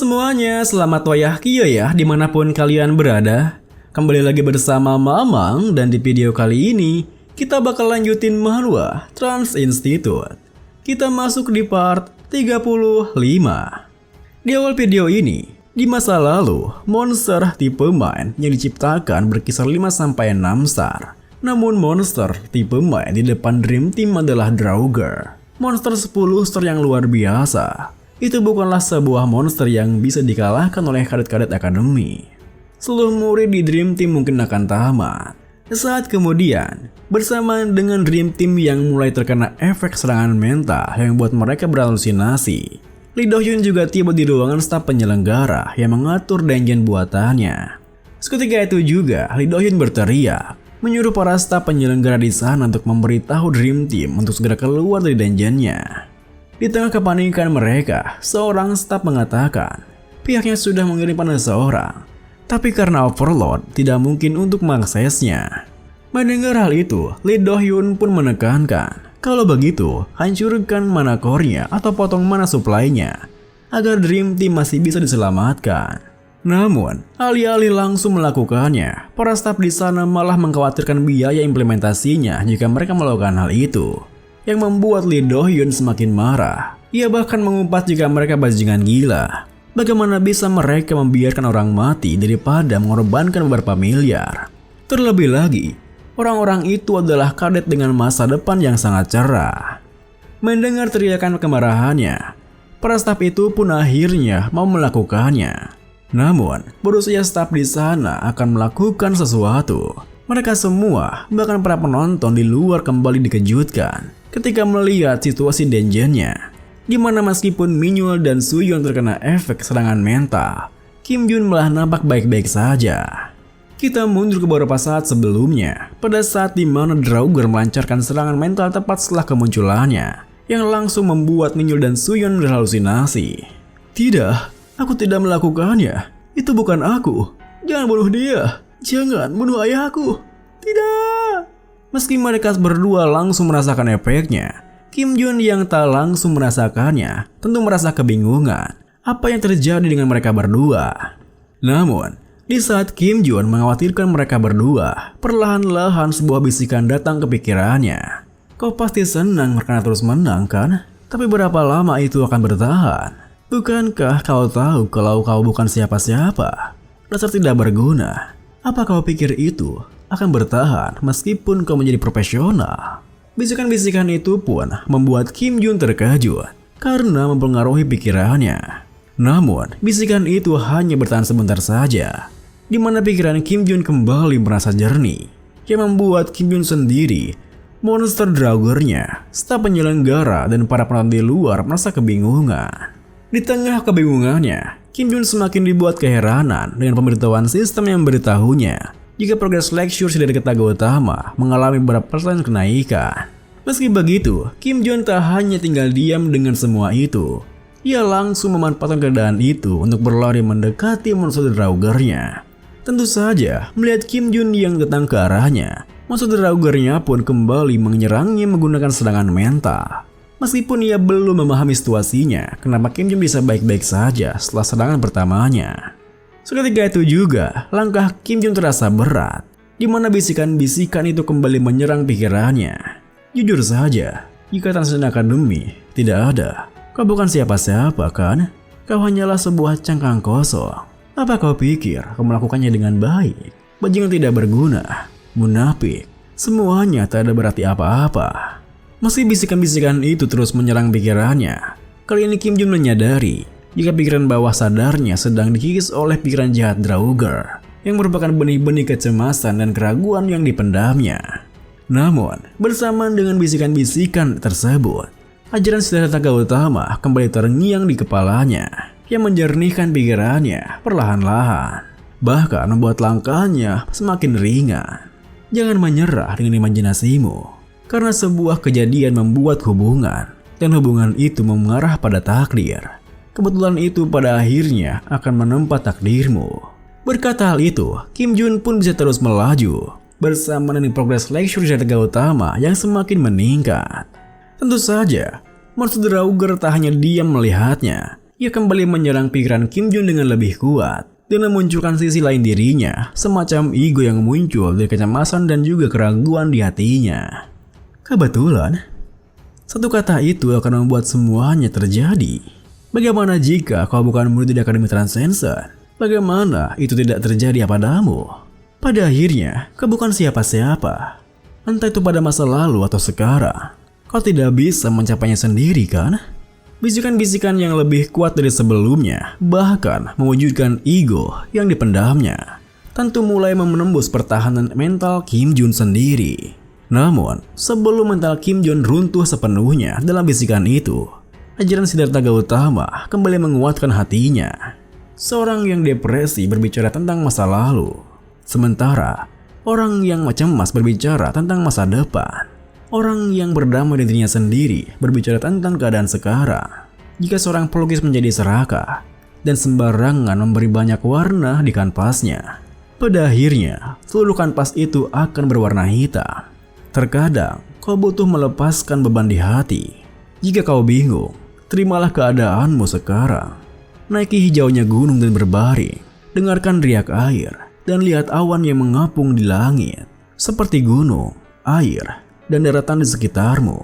semuanya, selamat wayahkio ya dimanapun kalian berada. Kembali lagi bersama Mamang dan di video kali ini kita bakal lanjutin manhwa Trans Institute. Kita masuk di part 35. Di awal video ini, di masa lalu, monster tipe main yang diciptakan berkisar 5-6 star. Namun monster tipe main di depan Dream Team adalah Draugr. Monster 10 star yang luar biasa. Itu bukanlah sebuah monster yang bisa dikalahkan oleh kadet-kadet akademi. Seluruh murid di Dream Team mungkin akan tamat. Saat kemudian, bersamaan dengan Dream Team yang mulai terkena efek serangan mental yang membuat mereka berhalusinasi, Lee Do-hyun juga tiba di ruangan staf penyelenggara yang mengatur dungeon buatannya. Seketika itu juga, Lee Do-hyun berteriak, menyuruh para staf penyelenggara di sana untuk memberitahu Dream Team untuk segera keluar dari dungeonnya. Di tengah kepanikan mereka, seorang staf mengatakan pihaknya sudah mengirimkan seseorang, tapi karena overload tidak mungkin untuk mengaksesnya. Mendengar hal itu, Lee Do-hyun pun menekankan kalau begitu hancurkan mana core-nya atau potong mana supply-nya agar Dream Team masih bisa diselamatkan. Namun, alih-alih langsung melakukannya, para staf di sana malah mengkhawatirkan biaya implementasinya jika mereka melakukan hal itu, yang membuat Lee Do-hyun semakin marah. Ia bahkan mengumpat jika mereka bajingan gila. Bagaimana bisa mereka membiarkan orang mati daripada mengorbankan beberapa miliar? Terlebih lagi, orang-orang itu adalah kadet dengan masa depan yang sangat cerah. Mendengar teriakan kemarahannya, para staf itu pun akhirnya mau melakukannya. Namun, berusia staf di sana akan melakukan sesuatu. Mereka semua, bahkan para penonton di luar kembali dikejutkan ketika melihat situasi dungeonnya, di mana meskipun Minhyul dan Soohyun terkena efek serangan mental, Kim Jun malah nampak baik-baik saja. Kita mundur ke beberapa saat sebelumnya, pada saat di mana Draugr melancarkan serangan mental tepat setelah kemunculannya, yang langsung membuat Minhyul dan Soohyun berhalusinasi. Tidak, aku tidak melakukannya. Itu bukan aku. Jangan bunuh dia. Jangan bunuh ayahku. Tidak. Meski mereka berdua langsung merasakan efeknya, Kim Jun yang tak langsung merasakannya tentu merasa kebingungan apa yang terjadi dengan mereka berdua. Namun, di saat Kim Jun mengkhawatirkan mereka berdua, perlahan-lahan sebuah bisikan datang ke pikirannya. Kau pasti senang karena terus menang kan? Tapi berapa lama itu akan bertahan? Bukankah kau tahu kalau kau bukan siapa-siapa? Dasar tidak berguna. Apa kau pikir itu akan bertahan meskipun kau menjadi profesional? Bisikan-bisikan itu pun membuat Kim Jun terkejut karena mempengaruhi pikirannya. Namun, bisikan itu hanya bertahan sebentar saja, di mana pikiran Kim Jun kembali merasa jernih, yang membuat Kim Jun sendiri, monster Draugr-nya, staf penyelenggara dan para penonton di luar merasa kebingungan. Di tengah kebingungannya, Kim Jun semakin dibuat keheranan dengan pemberitahuan sistem yang memberitahunya jika progres lecture dari ketaga utama mengalami beberapa persen kenaikan. Meski begitu, Kim Jun tak hanya tinggal diam dengan semua itu. Ia langsung memanfaatkan keadaan itu untuk berlari mendekati monster Draugr-nya. Tentu saja, melihat Kim Jun yang datang ke arahnya, monster Draugr-nya pun kembali menyerangnya menggunakan serangan mental. Meskipun ia belum memahami situasinya, kenapa Kim Jun bisa baik-baik saja setelah serangan pertamanya. Seketika itu juga, langkah Kim Jun terasa berat, di mana bisikan-bisikan itu kembali menyerang pikirannya. Jujur saja, jika Transition Academy tidak ada, kau bukan siapa-siapa kan? Kau hanyalah sebuah cangkang kosong. Apa kau pikir kau melakukannya dengan baik? Bajingan tidak berguna, munafik, semuanya tak ada berarti apa-apa. Meski bisikan-bisikan itu terus menyerang pikirannya, kali ini Kim Jun menyadari jika pikiran bawah sadarnya sedang dikikis oleh pikiran jahat Draugr, yang merupakan benih-benih kecemasan dan keraguan yang dipendamnya. Namun, bersamaan dengan bisikan-bisikan tersebut, ajaran Siddhartha Gautama kembali terngiang di kepalanya, yang menjernihkan pikirannya perlahan-lahan, bahkan membuat langkahnya semakin ringan. Jangan menyerah dengan imajinasimu, karena sebuah kejadian membuat hubungan, dan hubungan itu mengarah pada takdir. Kebetulan itu pada akhirnya akan menempa takdirmu. Berkata hal itu, Kim Jun pun bisa terus melaju, bersama dengan progres lecture dari Gautama yang semakin meningkat. Tentu saja, monster Draugr tak hanya diam melihatnya. Ia kembali menyerang pikiran Kim Jun dengan lebih kuat dan memunculkan sisi lain dirinya, semacam ego yang muncul dari kecemasan dan juga keraguan di hatinya. Kebetulan, satu kata itu akan membuat semuanya terjadi. Bagaimana jika kau bukan murid di Akademi Transcendence? Bagaimana itu tidak terjadi padamu? Pada akhirnya, kau bukan siapa-siapa. Entah itu pada masa lalu atau sekarang. Kau tidak bisa mencapainya sendiri kan? Bisikan-bisikan yang lebih kuat dari sebelumnya, bahkan mewujudkan ego yang dipendamnya, tentu mulai menembus pertahanan mental Kim Jun sendiri. Namun, sebelum mental Kim Jun runtuh sepenuhnya dalam bisikan itu, ajaran Siddhartha Gautama kembali menguatkan hatinya. Seorang yang depresi berbicara tentang masa lalu, sementara orang yang cemas berbicara tentang masa depan. Orang yang berdamai dengan dirinya sendiri berbicara tentang keadaan sekarang. Jika seorang pelukis menjadi serakah dan sembarangan memberi banyak warna di kanvasnya, pada akhirnya seluruh kanvas itu akan berwarna hitam. Terkadang kau butuh melepaskan beban di hati. Jika kau bingung, terimalah keadaanmu sekarang. Naiki hijaunya gunung dan berbaring, dengarkan riak air, dan lihat awan yang mengapung di langit, seperti gunung, air, dan daratan di sekitarmu.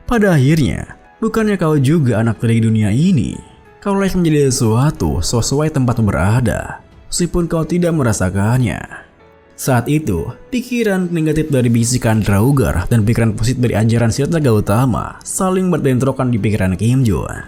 Pada akhirnya, bukannya kau juga anak dari dunia ini. Kau layak menjadi sesuatu sesuai tempatmu berada, meskipun kau tidak merasakannya. Saat itu, pikiran negatif dari bisikan Draugr dan pikiran positif dari ajaran Siddhartha Gautama saling berbentrokan di pikiran Kim Jun.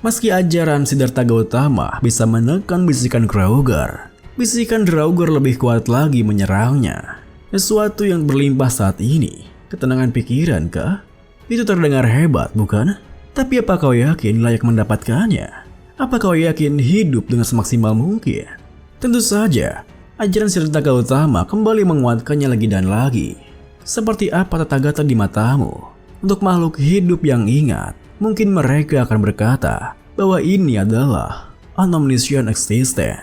Meski ajaran Siddhartha Gautama bisa menekan bisikan Draugr, bisikan Draugr lebih kuat lagi menyerangnya. Sesuatu yang berlimpah saat ini, ketenangan pikiran kah? Itu terdengar hebat, bukan? Tapi apa kau yakin layak mendapatkannya? Apa kau yakin hidup dengan semaksimal mungkin? Tentu saja, ajaran Siddhartha Gautama kembali menguatkannya lagi dan lagi. Seperti apa Tathagata di matamu? Untuk makhluk hidup yang ingat, mungkin mereka akan berkata bahwa ini adalah an omniscient existence,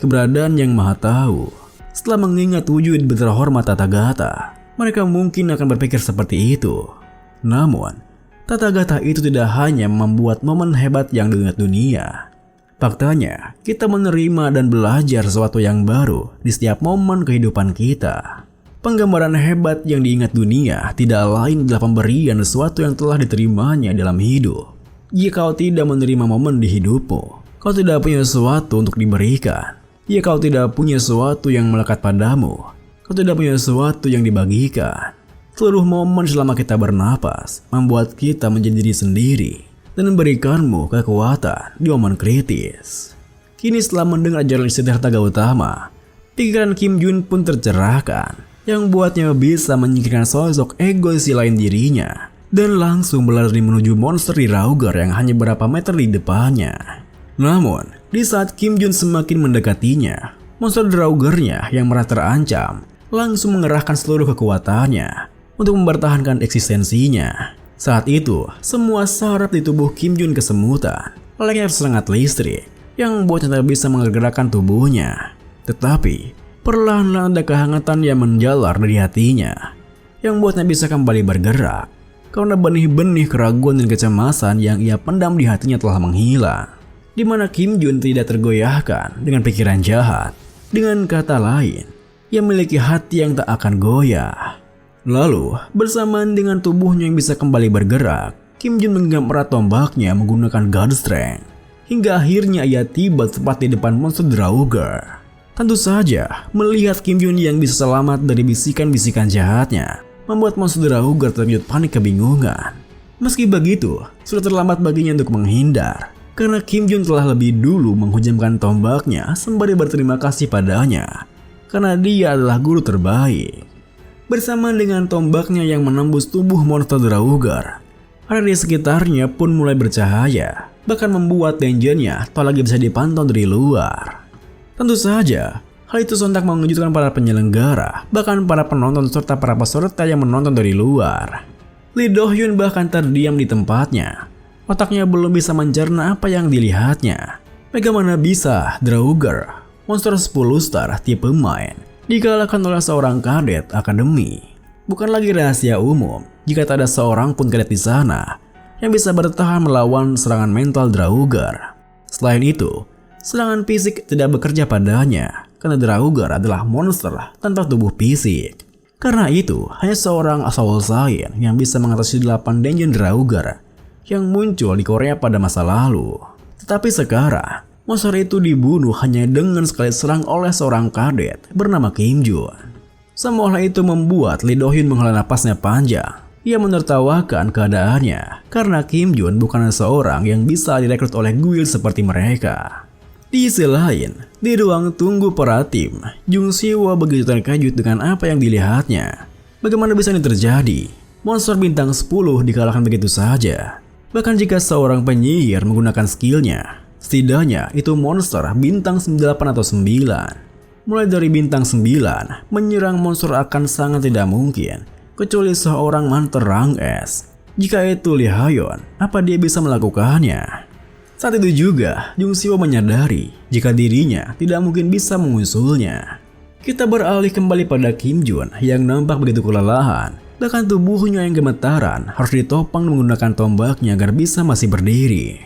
keberadaan yang maha tahu. Setelah mengingat wujud berterhormat Tathagata, mereka mungkin akan berpikir seperti itu. Namun, Tathagata itu tidak hanya membuat momen hebat yang diingat dunia. Faktanya, kita menerima dan belajar sesuatu yang baru di setiap momen kehidupan kita. Penggambaran hebat yang diingat dunia tidak lain adalah pemberian sesuatu yang telah diterimanya dalam hidup. Jika kau tidak menerima momen di hidupmu, kau tidak punya sesuatu untuk diberikan. Jika kau tidak punya sesuatu yang melekat padamu, kau tidak punya sesuatu yang dibagikan. Seluruh momen selama kita bernapas membuat kita menjadi diri sendiri dan memberikanmu kekuatan di momen kritis. Kini setelah mendengar ajaran Siddhartha Gautama, pikiran Kim Jun pun tercerahkan, yang buatnya bisa menyingkirkan sosok egois lain dirinya dan langsung berlari menuju monster di Draugr yang hanya beberapa meter di depannya. Namun, di saat Kim Jun semakin mendekatinya, monster Draugr-nya yang merasa terancam langsung mengerahkan seluruh kekuatannya untuk mempertahankan eksistensinya. Saat itu, semua saraf di tubuh Kim Jun kesemutan, layaknya serangan listrik yang membuatnya tak bisa menggerakkan tubuhnya. Tetapi, perlahan-lahan ada kehangatan yang menjalar dari hatinya, yang membuatnya bisa kembali bergerak, karena benih-benih keraguan dan kecemasan yang ia pendam di hatinya telah menghilang. Di mana Kim Jun tidak tergoyahkan dengan pikiran jahat. Dengan kata lain, ia memiliki hati yang tak akan goyah. Lalu, bersamaan dengan tubuhnya yang bisa kembali bergerak, Kim Jun menggenggam erat tombaknya menggunakan God Strength. Hingga akhirnya ia tiba tepat di depan monster Draugr. Tentu saja, melihat Kim Jun yang bisa selamat dari bisikan-bisikan jahatnya, membuat monster Draugr terkejut panik kebingungan. Meski begitu, sudah terlambat baginya untuk menghindar, karena Kim Jun telah lebih dulu menghujamkan tombaknya sembari berterima kasih padanya, karena dia adalah guru terbaik. Bersamaan dengan tombaknya yang menembus tubuh monster Draugr, area di sekitarnya pun mulai bercahaya, bahkan membuat danger-nya tak lagi bisa dipantau dari luar. Tentu saja, hal itu sontak mengejutkan para penyelenggara, bahkan para penonton serta para peserta yang menonton dari luar. Lee Do-hyun bahkan terdiam di tempatnya. Otaknya belum bisa mencerna apa yang dilihatnya. Bagaimana bisa Draugr, monster 10 star tipe main, dikalahkan oleh seorang kadet akademi? Bukan lagi rahasia umum jika tak ada seorang pun kadet di sana yang bisa bertahan melawan serangan mental Draugr. Selain itu, serangan fisik tidak bekerja padanya karena Draugr adalah monster tanpa tubuh fisik. Karena itu, hanya seorang Soul Saiyan yang bisa mengatasi 8 Dungeon Draugr yang muncul di Korea pada masa lalu. Tetapi sekarang, monster itu dibunuh hanya dengan sekali serang oleh seorang kadet bernama Kim Jun. Semua hal itu membuat Lee Do-hyun menghela napasnya panjang. Ia menertawakan keadaannya karena Kim Jun bukan seorang yang bisa direkrut oleh guild seperti mereka. Di sisi lain, di ruang tunggu para tim, Jung Si-woo begitu terkejut dengan apa yang dilihatnya. Bagaimana bisa ini terjadi? Monster bintang 10 dikalahkan begitu saja. Bahkan jika seorang penyihir menggunakan skillnya, setidaknya itu monster bintang 8 atau 9. Mulai dari bintang 9, menyerang monster akan sangat tidak mungkin, kecuali seorang manter rang S. Jika itu Lee Ha-yeon, apa dia bisa melakukannya? Saat itu juga, Jung Si-woo menyadari jika dirinya tidak mungkin bisa mengusulnya. Kita beralih kembali pada Kim Jun yang nampak begitu kelelahan. Bahkan tubuhnya yang gemetaran harus ditopang menggunakan tombaknya agar bisa masih berdiri.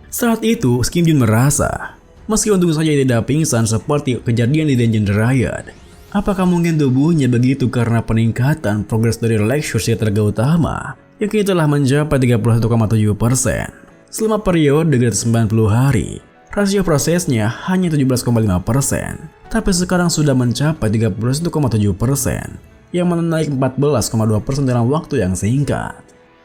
Saat itu, Kim Jun merasa, meski untung saja tidak pingsan seperti kejadian di Dungeon Riot. Apakah mungkin tubuhnya begitu karena peningkatan progres dari Lexus Tenaga Utama yang kini telah mencapai 31,7%. Selama periode 90 hari, rasio prosesnya hanya 17,5%, tapi sekarang sudah mencapai 31,7%, yang menaik 14,2% dalam waktu yang singkat.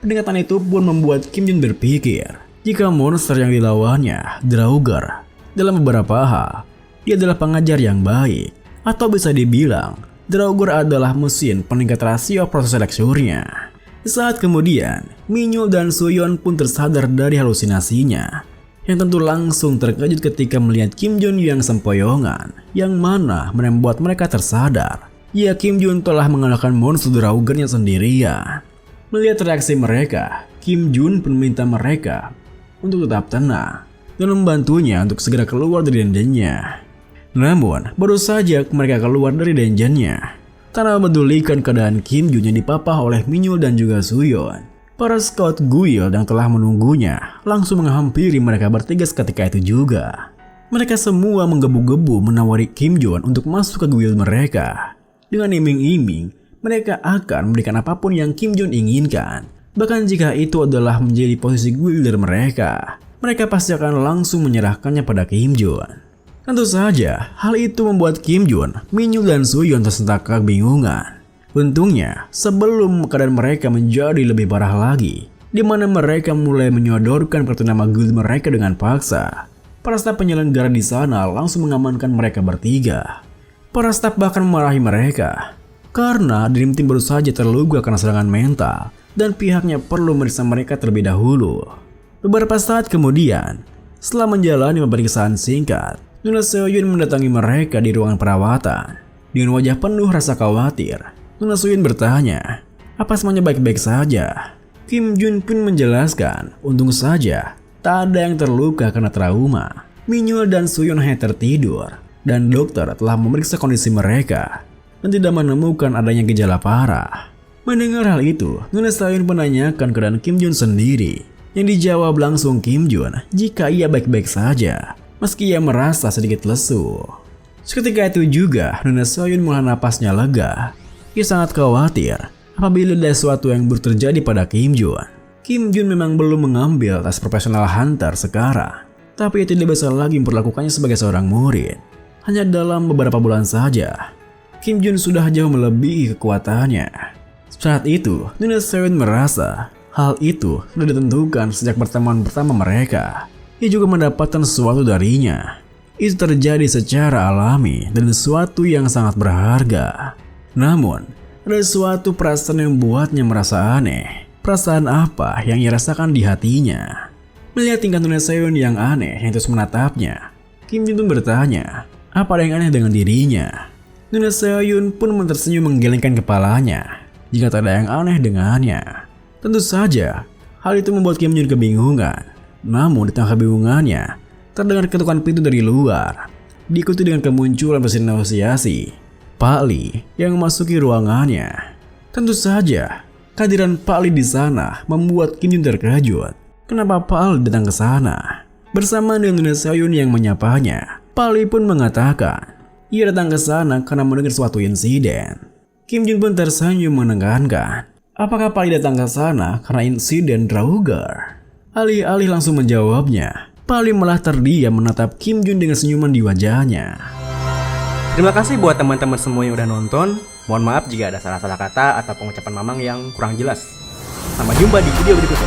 Peningkatan itu pun membuat Kim Jun berpikir, jika monster yang dilawannya, Draugr, dalam beberapa hal, dia adalah pengajar yang baik. Atau bisa dibilang, Draugr adalah mesin peningkat rasio proses leksurnya. Saat kemudian, Minhyul dan Suyeon pun tersadar dari halusinasinya, yang tentu langsung terkejut ketika melihat Kim Jun yang sempoyongan, yang mana membuat mereka tersadar. Ya, Kim Jun telah mengalahkan monster Draugr-nya sendirian. Melihat reaksi mereka, Kim Jun pun meminta mereka untuk tetap tenang dan membantunya untuk segera keluar dari dungeon-nya. Namun, baru saja mereka keluar dari dungeon-nya, tanpa memedulikan keadaan Kim Jun yang dipapah oleh Minhyul dan juga Suyeon, para scout guild yang telah menunggunya langsung menghampiri mereka bertiga ketika itu juga. Mereka semua menggebu-gebu menawari Kim Jun untuk masuk ke guild mereka. Dengan iming-iming, mereka akan memberikan apapun yang Kim Jun inginkan. Bahkan jika itu adalah menjadi posisi guilder mereka, mereka pasti akan langsung menyerahkannya pada Kim Jun. Tentu saja, hal itu membuat Kim Jun, Minhyul dan Suyeon tersentak kebingungan. Untungnya, sebelum keadaan mereka menjadi lebih parah lagi, di mana mereka mulai menyodorkan kartu nama guild mereka dengan paksa, para staf penyelenggara di sana langsung mengamankan mereka bertiga. Para staf bahkan memarahi mereka, karena Dream Team baru saja terluka karena serangan mental, dan pihaknya perlu meriksa mereka terlebih dahulu. Beberapa saat kemudian, setelah menjalani pemeriksaan singkat, Nuna Seoyun mendatangi mereka di ruangan perawatan. Dengan wajah penuh rasa khawatir, Nuna Seoyun bertanya, apa semuanya baik-baik saja? Kim Jun pun menjelaskan, untung saja tak ada yang terluka karena trauma. Minhyul dan Suyeon hanya tertidur, dan dokter telah memeriksa kondisi mereka dan tidak menemukan adanya gejala parah. Mendengar hal itu, Nuna Seoyun menanyakan keadaan Kim Jun sendiri, yang dijawab langsung Kim Jun jika ia baik-baik saja, meski ia merasa sedikit lesu. Seketika itu juga, Nuna Seoyun menghela napasnya lega. Ia sangat khawatir apabila ada sesuatu yang buruk terjadi pada Kim Jun. Kim Jun memang belum mengambil tes profesional hunter sekarang, tapi ia tidak bisa lagi memperlakukannya sebagai seorang murid. Hanya dalam beberapa bulan saja, Kim Jun sudah jauh melebihi kekuatannya. Saat itu, Nuna Seoyun merasa hal itu sudah ditentukan sejak pertemuan pertama mereka. Ia juga mendapatkan sesuatu darinya. Itu terjadi secara alami dan sesuatu yang sangat berharga. Namun, ada suatu perasaan yang membuatnya merasa aneh. Perasaan apa yang ia rasakan di hatinya? Melihat tingkah Nuna Seoyun yang aneh yang terus menatapnya, Kim Jun pun bertanya, apa ada yang aneh dengan dirinya? Nuna Seoyun pun tersenyum menggelengkan kepalanya. Jika tak ada yang aneh dengannya, tentu saja hal itu membuat Kim Jun kebingungan. Namun di tengah kebingungannya, terdengar ketukan pintu dari luar, diikuti dengan kemunculan mesin negosiasi Pak Lee yang memasuki ruangannya. Tentu saja, kehadiran Pak Lee di sana membuat Kim Jun terkejut. Kenapa Pak Lee datang ke sana? Bersama dengan Seoyun yang menyapanya, Pali pun mengatakan ia datang ke sana karena mendengar suatu insiden. Kim Jun pun tersenyum menekankan, apakah Pali datang ke sana karena insiden Draugr? Alih-alih langsung menjawabnya, Pali malah terdiam menatap Kim Jun dengan senyuman di wajahnya. Terima kasih buat teman-teman semua yang udah nonton. Mohon maaf jika ada salah-salah kata atau pengucapan Mamang yang kurang jelas. Sampai jumpa di video berikutnya.